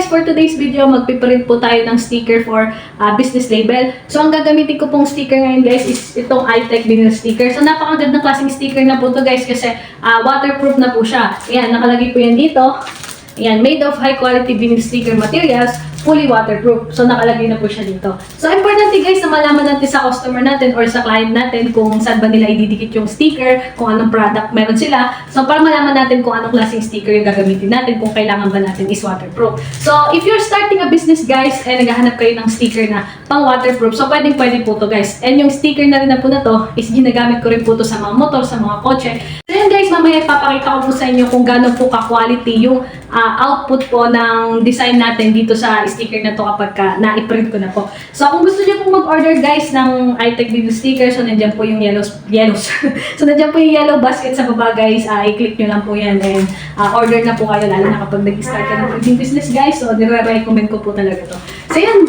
for today's video, magpiprint po tayo ng sticker for business label. So, ang gagamitin ko pong sticker ngayon guys is itong iTech vinyl sticker. So, napakagandang klaseng sticker na po to guys kasi waterproof na po siya. Ayan, nakalagay po yan dito. Ayan, made of high quality vinyl sticker materials, fully waterproof. So, nakalagay na po siya dito. So, importante guys na malaman natin sa customer natin or sa client natin kung saan ba nila ididikit yung sticker, kung anong product meron sila. So, para malaman natin kung anong klaseng sticker yung gagamitin natin, kung kailangan ba natin is waterproof. So, if you're starting a business guys, eh, naghahanap kayo ng sticker na pang waterproof, so pwede po to guys. And yung sticker na rin na po na to is ginagamit ko rin po to sa mga motor, sa mga kotse. So, yun guys, mamaya ipapakita ko po sa inyo kung gano'n po ka-quality yung output po ng design natin dito sa sticker na to kapag na-print ko na po. So, kung gusto niyo pong mag-order guys ng iTech video sticker, so nandiyan po yung yellows. So, nandiyan po yung yellow basket sa baba guys. I-click nyo lang po yan and order na po kayo lalo na kapag nag-start ka ng printing business guys. So, nire-recommend ko po talaga to. So, yan.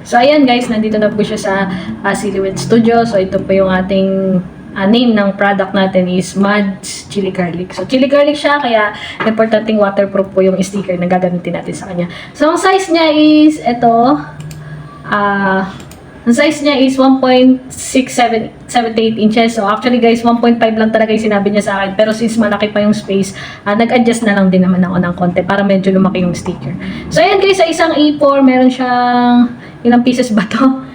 Ayan guys, nandito na po siya sa Silhouette Studio. So, ito po yung ating name ng product natin is Mads Chili Garlic. So, chili garlic siya, kaya importanteng waterproof po yung sticker na gagamitin natin sa kanya. So, ang size niya is, ito, ang size niya is 1.678 inches. So, actually guys, 1.5 lang talaga yung sinabi niya sa akin. Pero since malaki pa yung space, nag-adjust na lang din naman ako ng konti para medyo lumaki yung sticker. So, ayan guys, sa isang A4, meron siyang, ilang pieces ba to?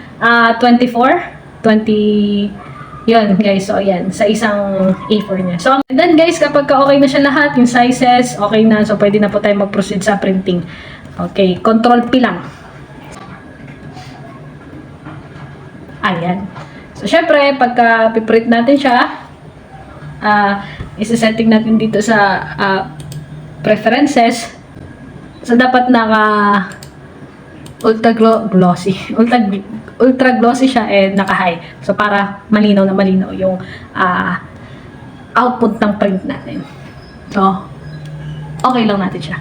24? 20... Yun guys, so ayan, sa isang A4 niya. So then guys, kapag okay na siya lahat, yung sizes, okay na. So pwede na po tayo mag-proceed sa printing. Okay, Control P lang. Ayan. So syempre, pagka piprint natin siya, isa-setting natin dito sa preferences. So dapat ultra glossy siya and naka-high. So, para malinaw na malinaw yung output ng print natin. So, okay lang natin siya.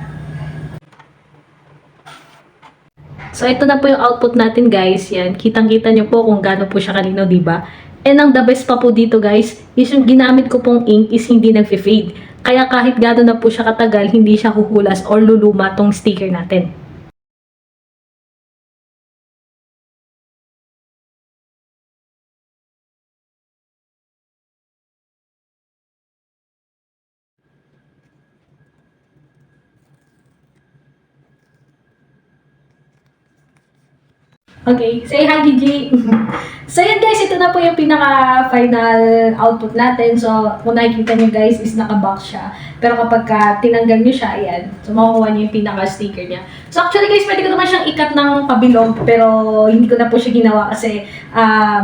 So, ito na po yung output natin guys. Yan, kitang-kita nyo po kung gaano po siya kalinaw, diba? And ang the best pa po dito guys, is yung ginamit ko pong ink is hindi nag-fade. Kaya kahit gaano na po siya katagal, hindi siya huhulas or luluma tong sticker natin. Okay, say hi Gigi! So yan guys, ito na po yung pinaka-final output natin. So, kung nakikita nyo guys, is naka-box siya. Pero kapag tinanggal nyo siya, ayan. So, makukuha nyo yung pinaka-sticker niya. So, actually guys, pwede ko naman siyang ikat ng pabilog. Pero, hindi ko na po siya ginawa kasi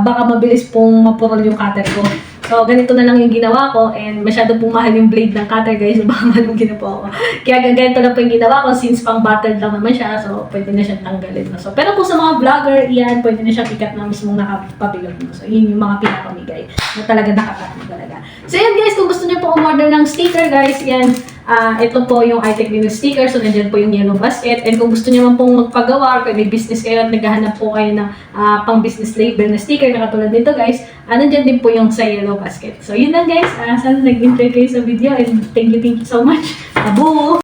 baka mabilis pong mapurol yung cutter ko. So, ganito na lang yung ginawa ko and masyado pong mahal yung blade ng cutter guys. So, baka mahal yung ginawa ko. Kaya ganito na po yung ginawa ko since pang battered lang naman siya. So, pwede na siyang tanggalin. So, pero kung sa mga vlogger, yan, pwede na siyang ikat ng mismong nakapabilog mo. So, yun yung mga pinapamigay na talaga nakakat talaga. So, yan guys, kung gusto niyo po umorder ng sticker guys, yan. Ito po yung iTech vinyl sticker. So, nandiyan po yung yellow basket. And kung gusto niyo man pong magpagawa or may business kayo at naghahanap po kayo ng pang business label na sticker na katulad nito guys, nandiyan din po yung sa yellow basket. So, yun lang guys. Sana nag-enjoy kayo sa video and thank you so much. Abo!